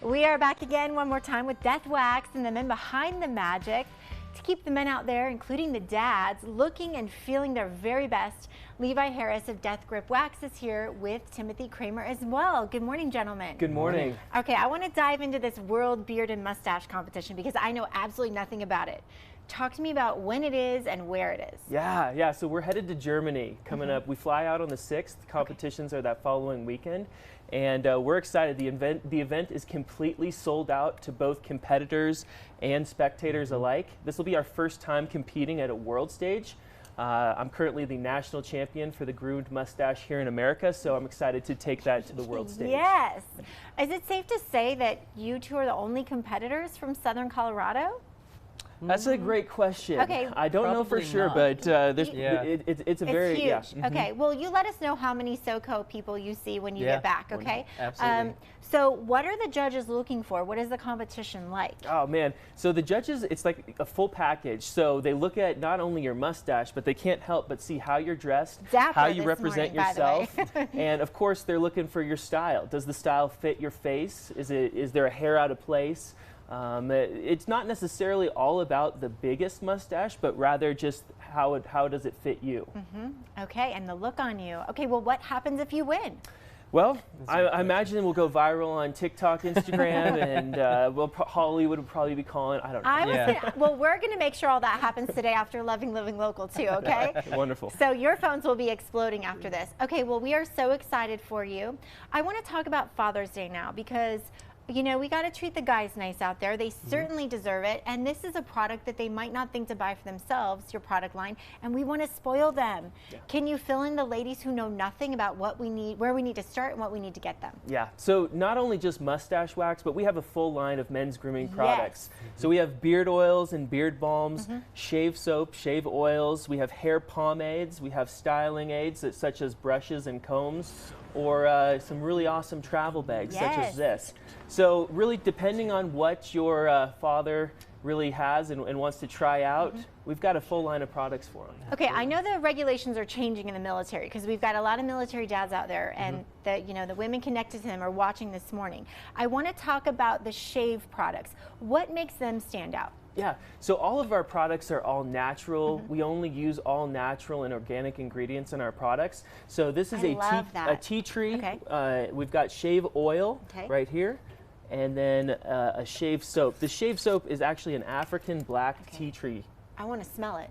We are back again one more time with DeathGripWax and the men behind the magic to keep the men out there, including the dads, looking and feeling their very best. Levi Harris of DeathGripWax is here with Timothy Kramer as well. Good morning, gentlemen. Good morning. Okay, I want to dive into this World Beard and Mustache competition because I know absolutely nothing about it. Talk to me about when it is and where it is. Yeah, so we're headed to Germany coming up. We fly out on the 6th. Competitions are that following weekend. And we're excited. The event is completely sold out to both competitors and spectators alike. This will be our first time competing at a world stage. I'm currently the national champion for the groomed mustache here in America, so I'm excited to take that to the world stage. Yes. Is it safe to say that you two are the only competitors from Southern Colorado? That's a great question. Okay. I don't know for sure, but it's a very huge. Yeah. Okay, well, you let us know how many SoCo people you see when you get back, okay? Absolutely. So what are the judges looking for? What is the competition like? Oh man, so the judges, it's like a full package. So they look at not only your mustache, but they can't help but see how you're dressed, how you represent yourself, and of course they're looking for your style. Does the style fit your face? Is there a hair out of place? It's not necessarily all about the biggest mustache, but rather just how does it fit you. Okay, and the look on you. Okay, well, what happens if you win? Well, I imagine we'll go viral on TikTok, Instagram, and Hollywood will probably be calling. I don't know. Well, we're going to make sure all that happens today after Loving Living Local too, okay? Wonderful. So your phones will be exploding after this. Okay, well, we are so excited for you. I want to talk about Father's Day now because you know, we got to treat the guys nice out there. They certainly deserve it. And this is a product that they might not think to buy for themselves, your product line, and we want to spoil them. Can you fill in the ladies who know nothing about what we need, where we need to start and what we need to get them? Yeah, so not only just mustache wax, but we have a full line of men's grooming products. So we have beard oils and beard balms, shave soap, shave oils. We have hair pomades. We have styling aids such as brushes and combs, or some really awesome travel bags such as this. So really depending on what your father really has and wants to try out, we've got a full line of products for him. Okay, I know the regulations are changing in the military because we've got a lot of military dads out there and the women connected to them are watching this morning. I want to talk about the shave products. What makes them stand out? Yeah, so all of our products are all natural. We only use all natural and organic ingredients in our products. So this is a tea tree. We've got shave oil right here, and then a shave soap. The shave soap is actually an African black tea tree. I want to smell it.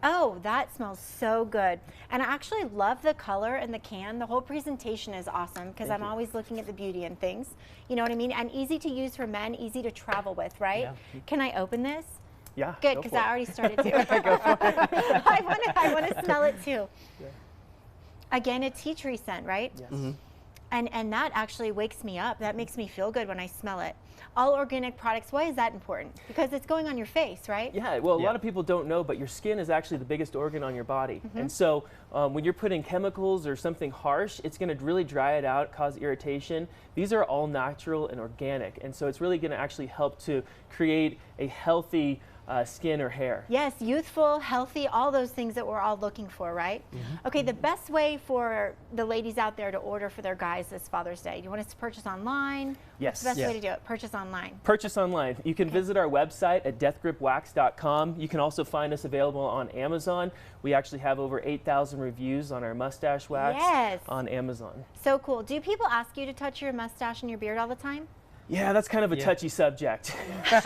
Oh, that smells so good. And I actually love the color and the can. The whole presentation is awesome because I'm always looking at the beauty in things. You know what I mean? And easy to use for men, easy to travel with, right? Can I open this? Yeah. Good, because I already started to. I want to smell it too. Again, a tea tree scent, right? Yes. And that actually wakes me up. That makes me feel good when I smell it. All organic products, why is that important? Because it's going on your face, right? Yeah, well, a lot of people don't know, but your skin is actually the biggest organ on your body. And so when you're putting chemicals or something harsh, it's going to really dry it out, cause irritation. These are all natural and organic. And so it's really going to actually help to create a healthy skin or hair. Yes, youthful, healthy, all those things that we're all looking for, right? Okay, the best way for the ladies out there to order for their guys this Father's Day, you want us to purchase online? Yes. What's the best way to do it? Purchase online. Purchase online. You can visit our website at DeathGripWax.com. You can also find us available on Amazon. We actually have over 8,000 reviews on our mustache wax on Amazon. So cool. Do people ask you to touch your mustache and your beard all the time? Yeah, that's kind of a touchy subject. But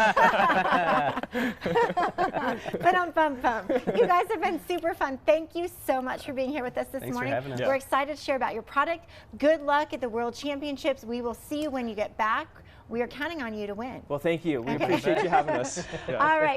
you guys have been super fun. Thank you so much for being here with us this morning. For having us. We're excited to share about your product. Good luck at the World Championships. We will see you when you get back. We are counting on you to win. Well, thank you. We appreciate you having us. All right.